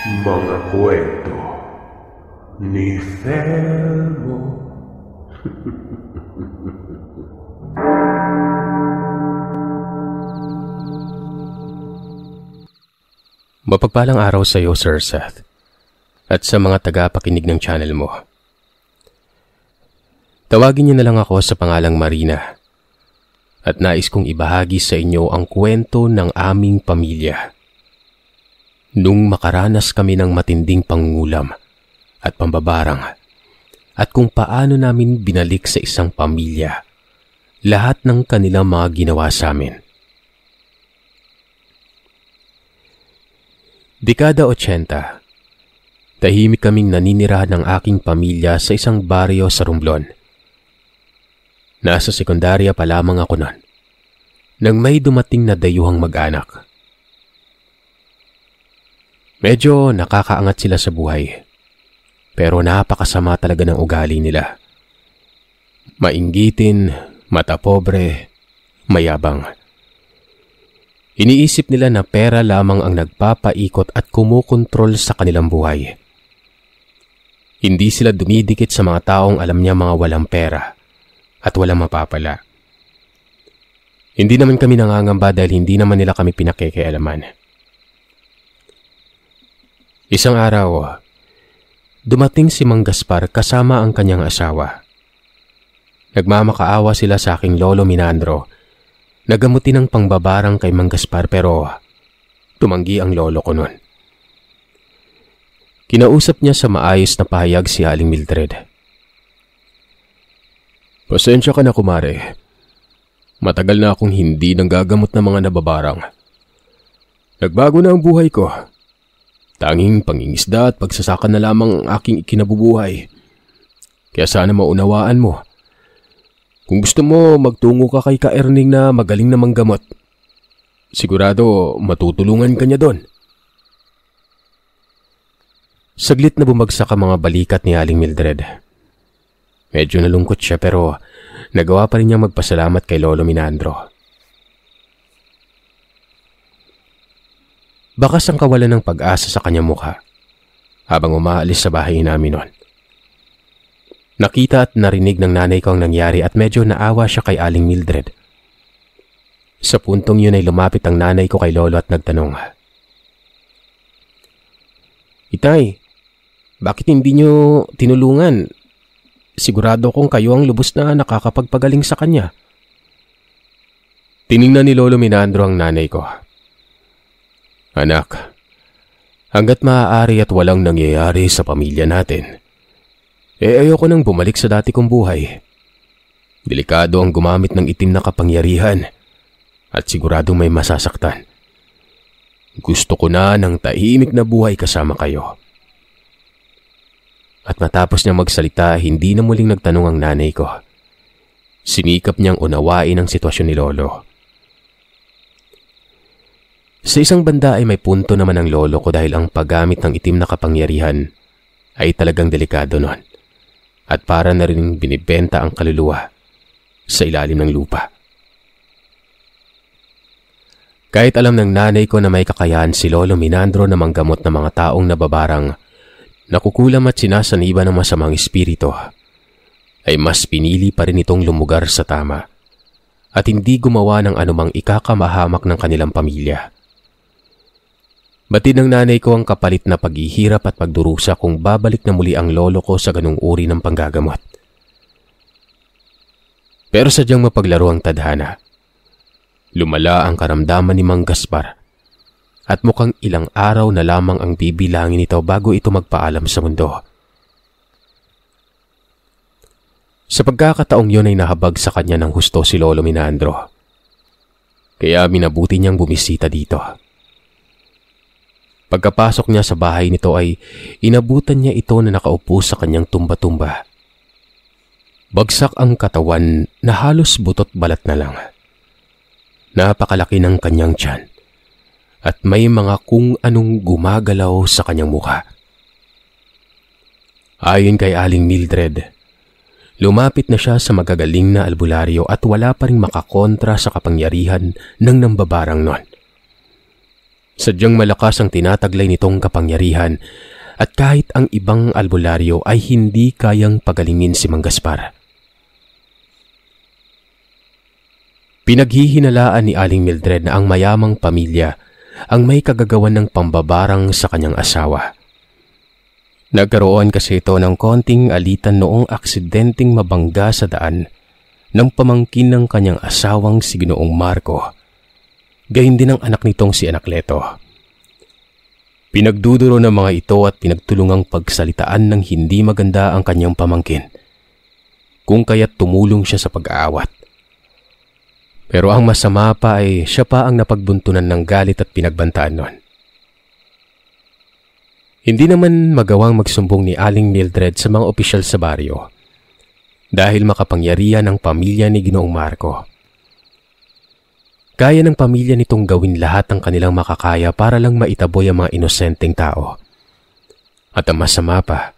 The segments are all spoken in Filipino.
Mga kwento ni Thelmo. Mapagpalang araw sa iyo, Sir Seth, at sa mga tagapakinig ng channel mo. Tawagin niyo na lang ako sa pangalang Marina, at nais kong ibahagi sa inyo ang kwento ng aming pamilya. Nung makaranas kami ng matinding pangungulam at pambabarang, at kung paano namin binalik sa isang pamilya lahat ng kanilang mga ginawa sa amin. Dekada 80, tahimik kaming naninirahan ng aking pamilya sa isang baryo sa Romblon. Nasa sekundarya pa lamang ako noon, nang may dumating na dayuhang mag-anak. Medyo nakakaangat sila sa buhay, pero napakasama talaga ng ugali nila. Mainggitin, matapobre, mayabang. Iniisip nila na pera lamang ang nagpapaikot at kumukontrol sa kanilang buhay. Hindi sila dumidikit sa mga taong alam niya mga walang pera at walang mapapala. Hindi naman kami nangangamba dahil hindi naman nila kami pinakikialaman. Isang araw, dumating si Mang Gaspar kasama ang kanyang asawa. Nagmamakaawa sila sa aking lolo Minandro. Nagamutin ng pangbabarang kay Mang Gaspar pero tumanggi ang lolo ko nun. Kinausap niya sa maayos na pahayag si Aling Mildred. Pasensya ka na, kumare. Matagal na akong hindi nanggagamot ng mga nababarang. Nagbago na ang buhay ko. Tanging pangingisda at pagsasaka na lamang ang aking ikinabubuhay. Kaya sana maunawaan mo. Kung gusto mo, magtungo ka kay Ka-Erning na magaling na manggamot. Sigurado matutulungan ka niya doon. Saglit na bumagsak ang mga balikat ni Aling Mildred. Medyo nalungkot siya pero nagawa pa rin niyang magpasalamat kay Lolo Minandro. Bakas ang kawalan ng pag-asa sa kanyang mukha habang umaalis sa bahay namin noon. Nakita at narinig ng nanay ko ang nangyari at medyo naawa siya kay Aling Mildred. Sa puntong yun ay lumapit ang nanay ko kay Lolo at nagtanong, Itay, bakit hindi niyo tinulungan? Sigurado kong kayo ang lubos na nakakapagpagaling sa kanya. Tiningnan ni Lolo Minandro ang nanay ko. Anak, hanggat maaari at walang nangyayari sa pamilya natin, ayoko nang bumalik sa dati kong buhay. Delikado ang gumamit ng itim na kapangyarihan at siguradong may masasaktan. Gusto ko na ng tahimik na buhay kasama kayo. At matapos niyang magsalita, hindi na muling nagtanong ang nanay ko. Sinikap niyang unawain ang sitwasyon ni Lolo. Sa isang banda ay may punto naman ang lolo ko dahil ang paggamit ng itim na kapangyarihan ay talagang delikado noon at para na rin binibenta ang kaluluwa sa ilalim ng lupa. Kahit alam ng nanay ko na may kakayahan si Lolo Minandro na manggamot ng mga taong nababarang, nakukulam at sinasaniba ng masamang espiritu, ay mas pinili pa rin itong lumugar sa tama at hindi gumawa ng anumang ikakamahamak ng kanilang pamilya. Batid ng nanay ko ang kapalit na paghihirap at pagdurusa kung babalik na muli ang lolo ko sa ganung uri ng panggagamot. Pero sadyang mapaglaro ang tadhana. Lumala ang karamdaman ni Mang Gaspar at mukhang ilang araw na lamang ang bibilangin ito bago ito magpaalam sa mundo. Sa pagkakataong yun ay nahabag sa kanya ng husto si Lolo Minandro. Kaya minabuti niyang bumisita dito. Pagkapasok niya sa bahay nito ay inabutan niya ito na nakaupo sa kanyang tumba-tumba. Bagsak ang katawan na halos butot balat na lang. Napakalaki ng kanyang tiyan at may mga kung anong gumagalaw sa kanyang mukha. Ayon kay Aling Mildred, lumapit na siya sa magagaling na albularyo at wala pa ring makakontra sa kapangyarihan ng nambabarang nun. Sadyang malakas ang tinataglay nitong kapangyarihan at kahit ang ibang albularyo ay hindi kayang pagalingin si Mang Gaspar. Pinaghihinalaan ni Aling Mildred na ang mayamang pamilya ang may kagagawan ng pambabarang sa kanyang asawa. Nagkaroon kasi ito ng konting alitan noong aksidenteng mabangga sa daan ng pamangkin ng kanyang asawang si Ginoong Marco. Gayun din ang anak nitong si Anacleto. Pinagduduro ng mga ito at pinagtulungang pagsalitaan ng hindi maganda ang kanyang pamangkin, kung kaya't tumulong siya sa pag-aawat. Pero ang masama pa ay siya pa ang napagbuntunan ng galit at pinagbantaan nun. Hindi naman magawang magsumbong ni Aling Mildred sa mga opisyal sa baryo dahil makapangyarihan ang pamilya ni Ginoong Marco. Kaya ng pamilya nitong gawin lahat ang kanilang makakaya para lang maitaboy ang mga inosenteng tao. At ang masama pa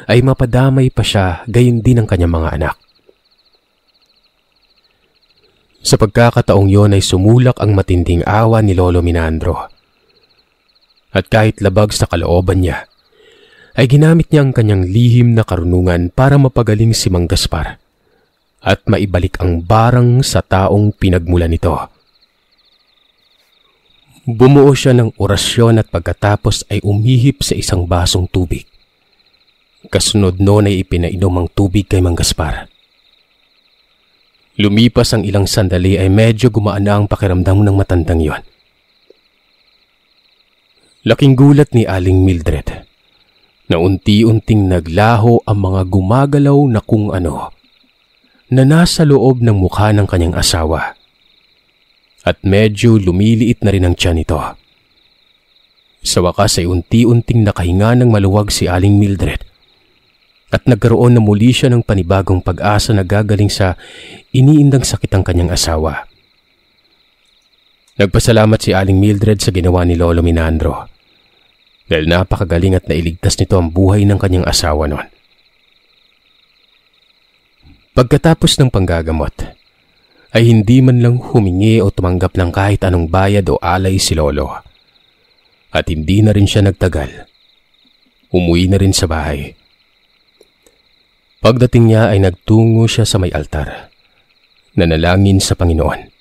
ay mapadamay pa siya gayon din ang kanyang mga anak. Sa pagkakataong yon ay sumulak ang matinding awa ni Lolo Minandro. At kahit labag sa kalooban niya, ay ginamit niya ang kanyang lihim na karunungan para mapagaling si Mang Gaspar at maibalik ang barang sa taong pinagmulan nito. Bumuo siya ng orasyon at pagkatapos ay umihip sa isang basong tubig. Kasunod noon ay ipinainom ang tubig kay Mang Gaspar. Lumipas ang ilang sandali ay medyo gumaan na ang pakiramdam ng matandang yon. Laking gulat ni Aling Mildred na unti-unting naglaho ang mga gumagalaw na kung ano na nasa loob ng mukha ng kanyang asawa. At medyo lumiliit na rin ang tiyan nito. Sa wakas ay unti-unting nakahinga ng maluwag si Aling Mildred at nagkaroon na muli siya ng panibagong pag-asa na gagaling sa iniindang sakit ang kanyang asawa. Nagpasalamat si Aling Mildred sa ginawa ni Lolo Minandro dahil napakagaling at nailigtas nito ang buhay ng kanyang asawa noon. Pagkatapos ng panggagamot, ay hindi man lang humingi o tumanggap ng kahit anong bayad o alay si Lolo. At hindi na rin siya nagtagal. Umuwi na rin sa bahay. Pagdating niya ay nagtungo siya sa may altar. Nanalangin sa Panginoon.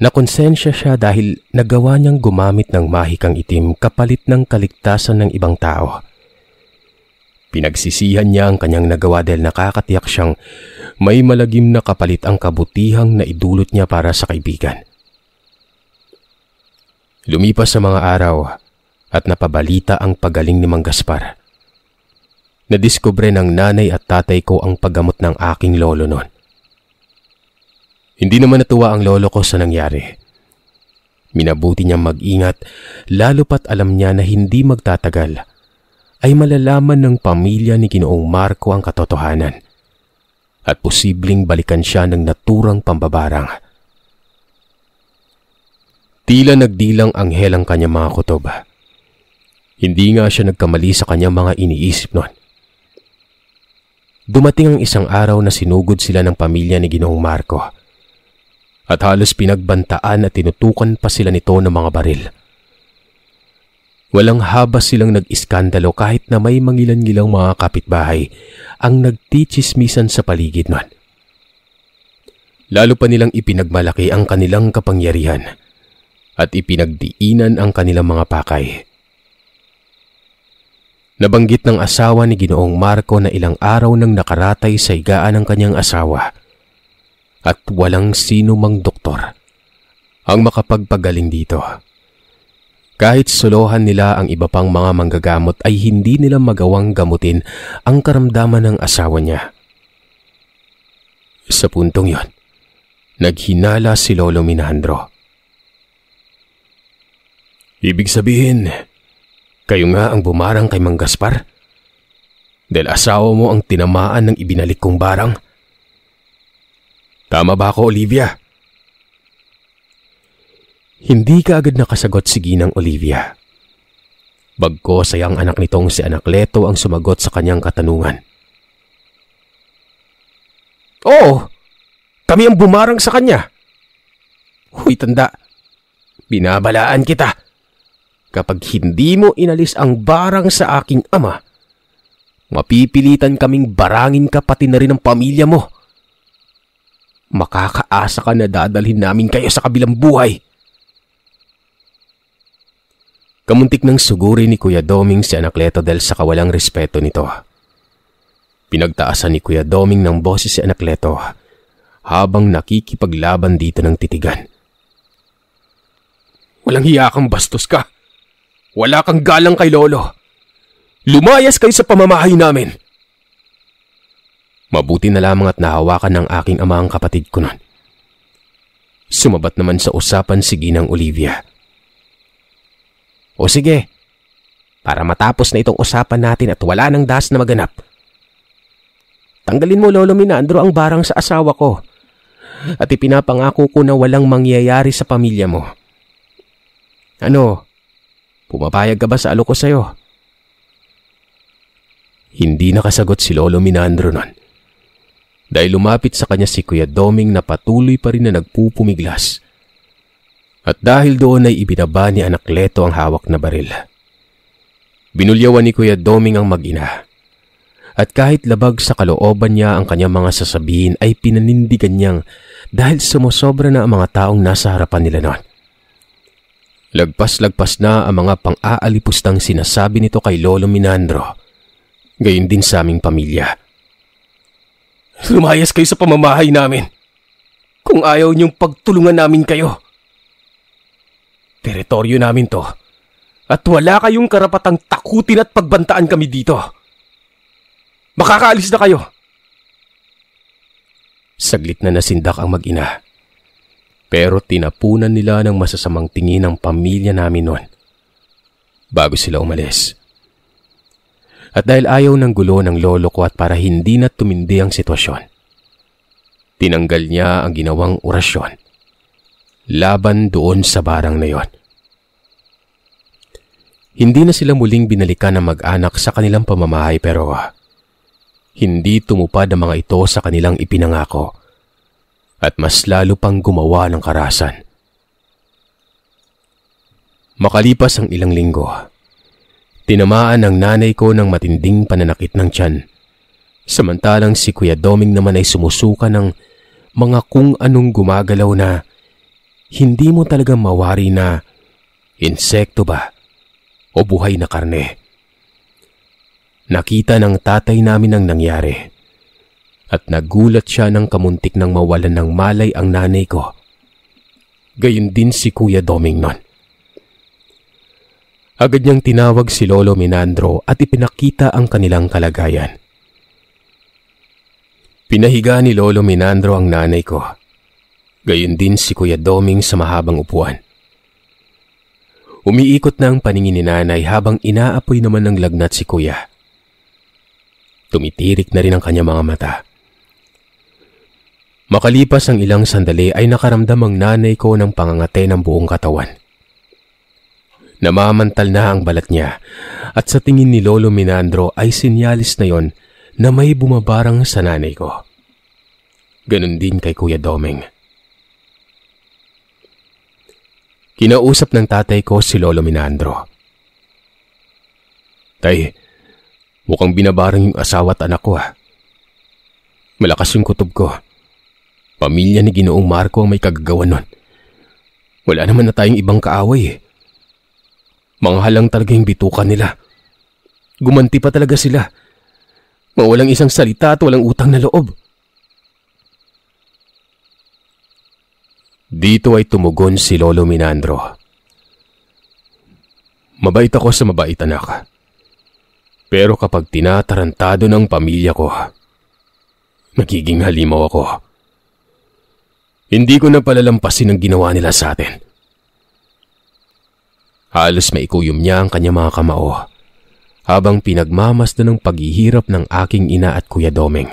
Nakonsensya siya dahil nagawa niyang gumamit ng mahikang itim kapalit ng kaligtasan ng ibang tao. Pinagsisihan niya ang kanyang nagawa dahil nakakatiyak siyang may malagim na kapalit ang kabutihang na idulot niya para sa kaibigan. Lumipas sa mga araw at napabalita ang pagaling ni Mang Gaspar. Nadiskubre ng nanay at tatay ko ang paggamot ng aking lolo noon. Hindi naman natuwa ang lolo ko sa nangyari. Minabuti niyang mag-ingat lalo pat alam niya na hindi magtatagal ay malalaman ng pamilya ni Ginoong Marco ang katotohanan at posibleng balikan siya ng naturang pambabarang. Tila nagdilang anghel ang kanyang mga kutob. Hindi nga siya nagkamali sa kanyang mga iniisip noon. Dumating ang isang araw na sinugod sila ng pamilya ni Ginoong Marco at halos pinagbantaan at tinutukan pa sila nito ng mga baril. Walang habas silang nag-iskandalo kahit na may mangilan-ngilang mga kapitbahay ang nagtichismisan sa paligid nun. Lalo pa nilang ipinagmalaki ang kanilang kapangyarihan at ipinagdiinan ang kanilang mga pakay. Nabanggit ng asawa ni Ginoong Marco na ilang araw nang nakaratay sa higaan ng kanyang asawa at walang sino mang doktor ang makapagpagaling dito. Kahit suluhan nila ang iba pang mga manggagamot ay hindi nila magawang gamutin ang karamdaman ng asawa niya. Sa puntong yon, naghinala si Lolo Minandro. Ibig sabihin, kayo nga ang bumarang kay Mang Gaspar? Dahil asawa mo ang tinamaan ng ibinalik kong barang? Tama ba ako, Olivia? Hindi ka agad nakasagot si Ginang Olivia. Bagkos ay ang anak nitong si Anacleto ang sumagot sa kanyang katanungan. Oo, kami ang bumarang sa kanya. Huy tanda, binabalaan kita. kapag hindi mo inalis ang barang sa aking ama, mapipilitan kaming barangin ka pati na rin ang pamilya mo. Makakaasa ka na dadalhin namin kayo sa kabilang buhay. Kamuntik ng suguri ni Kuya Doming si Anacleto dahil sa kawalang respeto nito. Pinagtaasan ni Kuya Doming ng boses si Anacleto habang nakikipaglaban dito ng titigan. Walang hiya kang bastos ka. Wala kang galang kay Lolo. Lumayas kayo sa pamamahay namin. Mabuti na lamang at nahawakan ng aking ama ang kapatid ko nun. Sumabat naman sa usapan si Ginang Olivia. O sige, para matapos na itong usapan natin at wala nang das na maganap. Tanggalin mo, Lolo Minandro, ang barang sa asawa ko. At ipinapangako ko na walang mangyayari sa pamilya mo. Ano? Pumapayag ka ba sa alok ko sa'yo? Hindi nakasagot si Lolo Minandro nun. Dahil lumapit sa kanya si Kuya Doming na patuloy pa rin na nagpupumiglas. At dahil doon ay ibinaba ni Anacleto ang hawak na baril. Binulyawan ni Kuya Doming ang mag-ina. At kahit labag sa kalooban niya ang kanyang mga sasabihin ay pinanindigan niyang dahil sumusobra na ang mga taong nasa harapan nila noon. Lagpas-lagpas na ang mga pang-aalipustang sinasabi nito kay Lolo Minandro. Gayon din sa aming pamilya. Lumayas kayo sa pamamahay namin. Kung ayaw niyong pagtulungan namin kayo. Teritoryo namin to. At wala kayong karapatang takutin at pagbantaan kami dito. Makakaalis na kayo. Saglit na nasindak ang mag-ina. Pero tinapunan nila ng masasamang tingin ang pamilya namin noon. Bago sila umalis. At dahil ayaw ng gulo ng lolo ko at para hindi na tumindi ang sitwasyon, tinanggal niya ang ginawang orasyon laban doon sa barang na yon. Hindi na sila muling binalikan ng mag-anak sa kanilang pamamahay pero hindi tumupad ang mga ito sa kanilang ipinangako at mas lalo pang gumawa ng karahasan. Makalipas ang ilang linggo, tinamaan ang nanay ko ng matinding pananakit ng tiyan. Samantalang si Kuya Doming naman ay sumusuka ng mga kung anong gumagalaw na hindi mo talaga mawari na insekto ba o buhay na karne. Nakita ng tatay namin ang nangyari at nagulat siya ng kamuntik nang mawalan ng malay ang nanay ko. Gayon din si Kuya Doming nun. Agad niyang tinawag si Lolo Minandro at ipinakita ang kanilang kalagayan. Pinahiga ni Lolo Minandro ang nanay ko. Gayon din si Kuya Doming sa mahabang upuan. Umiikot na ang paningin ni nanay habang inaapoy naman ng lagnat si Kuya. Tumitirik na rin ang kanyang mga mata. Makalipas ang ilang sandali ay nakaramdam ang nanay ko ng pangangate ng buong katawan. Namamantal na ang balat niya at sa tingin ni Lolo Minandro ay sinyalis na yon na may bumabarang sa nanay ko. Ganon din kay Kuya Doming. Kinausap ng tatay ko si Lolo Minandro. Tay, mukhang binabarang yung asawa at anak ko Malakas yung kutob ko. Pamilya ni Ginoong Marco ang may kagagawan nun. Wala naman na tayong ibang kaaway Manghalang talaga yung bitukan nila. Gumanti pa talaga sila. Mawalang isang salita at walang utang na loob. Dito ay tumugon si Lolo Minandro. Mabait ako sa mabait anak. Pero kapag tinatarantado ng pamilya ko, nagiging halimaw ako. Hindi ko na palalampasin ang ginawa nila sa atin. Halos maikuyom niya ang kanyang mga kamao habang pinagmamasdan ng paghihirap ng aking ina at Kuya Doming.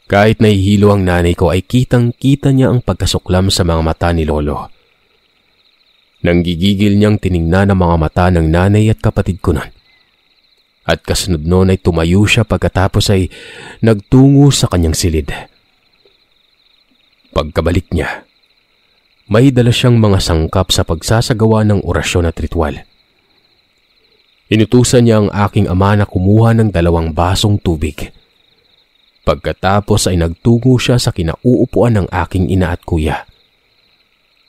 Kahit nahihilo ang nanay ko ay kitang-kita niya ang pagkasuklam sa mga mata ni Lolo. Nanggigigil niyang tiningnan ang mga mata ng nanay at kapatid ko nun. At kasunod noon ay tumayo siya pagkatapos ay nagtungo sa kanyang silid. Pagkabalik niya, may dala siyang mga sangkap sa pagsasagawa ng orasyon at ritual. Inutusan niya ang aking ama na kumuha ng 2 basong tubig. Pagkatapos ay nagtungo siya sa kinauupuan ng aking ina at kuya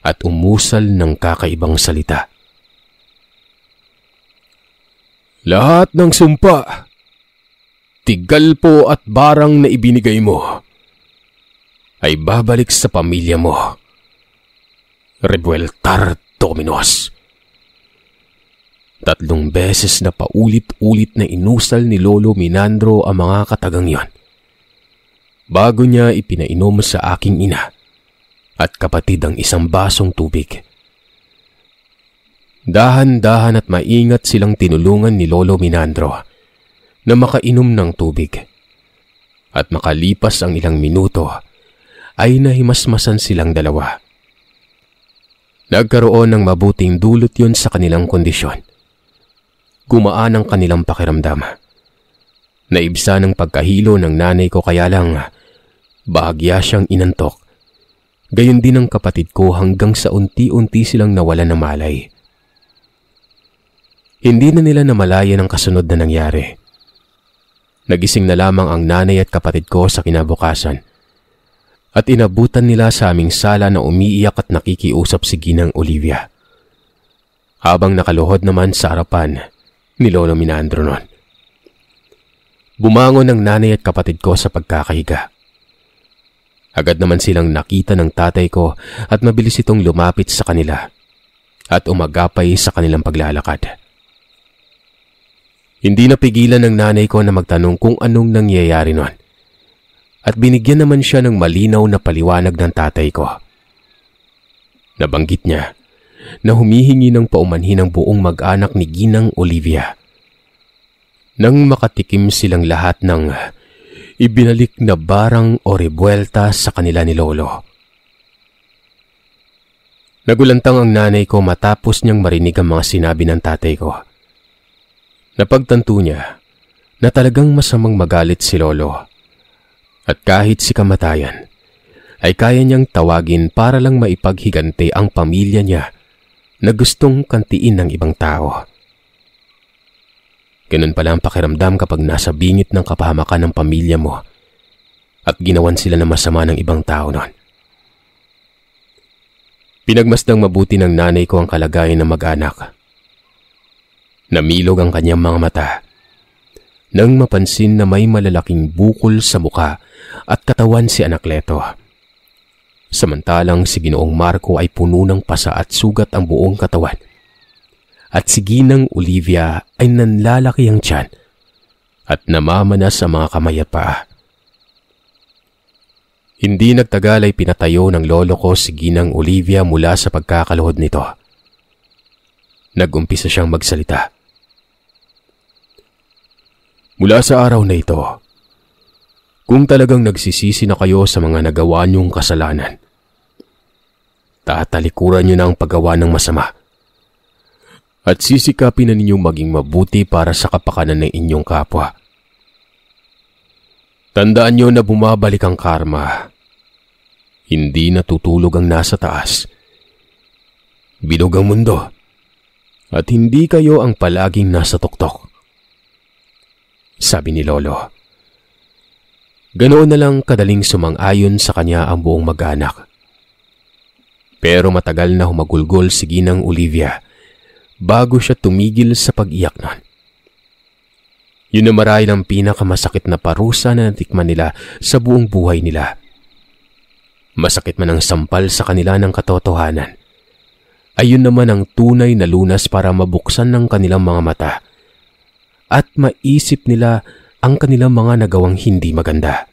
at umusal ng kakaibang salita. Lahat ng sumpa, tigal po at barang na ibinigay mo ay babalik sa pamilya mo. Revueltar Dominos. 3 beses na paulit-ulit na inusal ni Lolo Minandro ang mga katagang yon, bago niya ipinainom sa aking ina at kapatid ang 1 basong tubig. Dahan-dahan at maingat silang tinulungan ni Lolo Minandro na makainom ng tubig. At makalipas ang ilang minuto, ay nahimasmasan silang 2. Nagkaroon ng mabuting dulot yun sa kanilang kondisyon. Gumaan ang kanilang pakiramdam. Naibsa ng pagkahilo ng nanay ko, kaya lang bahagya siyang inantok. Gayon din ang kapatid ko, hanggang sa unti-unti silang nawalan ng malay. Hindi na nila namalayan ang kasunod na nangyari. Nagising na lamang ang nanay at kapatid ko sa kinabukasan at inabutan nila sa aming sala na umiiyak at nakikiusap si Ginang Olivia, habang nakaluhod naman sa harapan ni Lolo Minandro noon. Bumangon ang nanay at kapatid ko sa pagkakahiga. Agad naman silang nakita ng tatay ko at mabilis itong lumapit sa kanila at umagapay sa kanilang paglalakad. Hindi napigilan ng nanay ko na magtanong kung anong nangyayari noon, at binigyan naman siya ng malinaw na paliwanag ng tatay ko. Nabanggit niya na humihingi ng paumanhin ang buong mag-anak ni Ginang Olivia. Nang makatikim silang lahat ng ibinalik na barang o rebuelta sa kanila ni Lolo. Nagulantang ang nanay ko matapos niyang marinig ang mga sinabi ng tatay ko. Napagtanto niya na talagang masamang magalit si Lolo, at kahit si kamatayan ay kaya niyang tawagin para lang maipaghiganti ang pamilya niya na gustong kantiin ng ibang tao. Ganun pala ang pakiramdam kapag nasa bingit ng kapahamakan ng pamilya mo at ginawan sila ng masama ng ibang tao noon. Pinagmasdang mabuti ng nanay ko ang kalagayan ng mag-anak. Namilog ang kanyang mga mata nang mapansin na may malalaking bukol sa muka at katawan si Anacleto. Samantalang si Ginoong Marco ay puno ng pasa at sugat ang buong katawan, at si Ginang Olivia ay nanlalaki ang tiyan at namamanas sa mga kamay at paa. Hindi nagtagal ay pinatayo ng lolo ko si Ginang Olivia mula sa pagkakaluhod nito. Nag-umpisa siyang magsalita. Mula sa araw na ito, kung talagang nagsisisi na kayo sa mga nagawa niyong kasalanan, tatalikuran niyo na ang paggawa ng masama at sisikapin na ninyong maging mabuti para sa kapakanan ng inyong kapwa. Tandaan niyo na bumabalik ang karma. Hindi natutulog ang nasa taas. Bilog ang mundo at hindi kayo ang palaging nasa tuktok, sabi ni Lolo. Ganoon na lang kadaling sumang-ayon sa kanya ang buong mag-anak. Pero matagal na humagulgol si Ginang Olivia bago siya tumigil sa pag-iyak nun. Yun na marahil ang pinakamasakit na parusa na natikman nila sa buong buhay nila. Masakit man ang sampal sa kanila ng katotohanan, ayun naman ang tunay na lunas para mabuksan ng kanilang mga mata at maisip nila ang kanilang mga nagawang hindi maganda.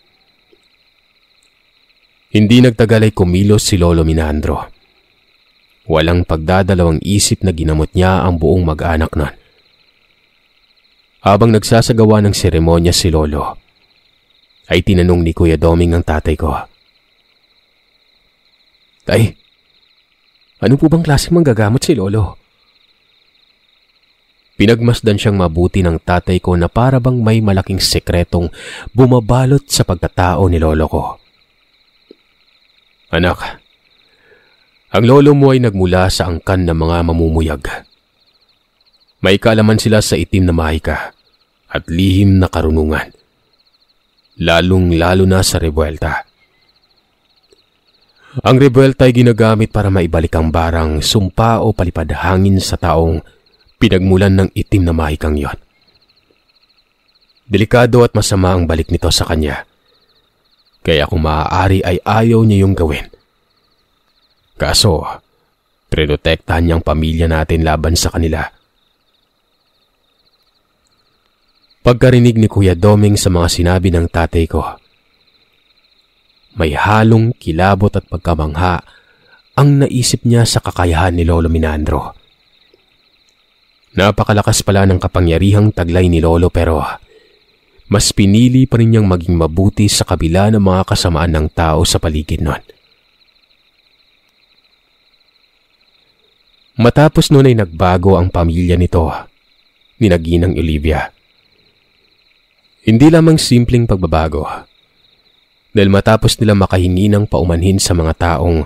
Hindi nagtagal ay kumilos si Lolo Minandro. Walang pagdadalawang isip na ginamot niya ang buong mag-anak nun. Habang nagsasagawa ng seremonya si Lolo, ay tinanong ni Kuya Doming ang tatay ko. Tay, ano po bang klaseng manggagamot si Lolo? Pinagmasdan siyang mabuti ng tatay ko na para bang may malaking sekretong bumabalot sa pagkatao ni Lolo ko. Anak, Ang lolo mo ay nagmula sa angkan ng mga mamumuyag. May kaalaman sila sa itim na mahika at lihim na karunungan, lalong-lalo na sa rebuelta. Ang rebuelta ay ginagamit para maibalik ang barang, sumpa o palipad hangin sa taong pinagmulan ng itim na mahikang yon. Delikado at masama ang balik nito sa kanya, kaya kung maaari ay ayaw niya yung gawin. Kaso, prinotektahan niyang pamilya natin laban sa kanila. Pagkarinig ni Kuya Doming sa mga sinabi ng tatay ko, may halong kilabot at pagkamangha ang naisip niya sa kakayahan ni Lolo Minandro. Napakalakas pala ng kapangyarihang taglay ni Lolo pero mas pinili pa rin niyang maging mabuti sa kabila ng mga kasamaan ng tao sa paligid nun. Matapos noon ay nagbago ang pamilya nito ni Ginang Olivia. Hindi lamang simpleng pagbabago, dahil matapos nila makahingi ng paumanhin sa mga taong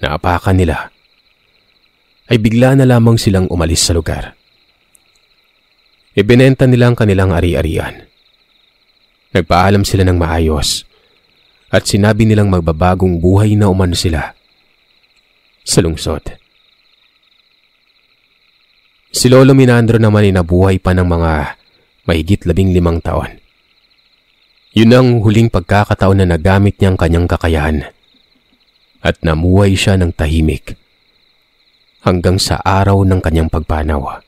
naapakan nila, ay bigla na lamang silang umalis sa lugar. Ibinenta nila ang kanilang ari-arian. Nagpaalam sila ng maayos at sinabi nilang magbabagong buhay na umano sila sa lungsod. Si Lolo Minandro naman ay nabuhay pa ng mga mahigit 15 taon. Yun ang huling pagkakataon na nagamit niya ang kanyang kakayahan at namuhay siya ng tahimik hanggang sa araw ng kanyang pagpanaw.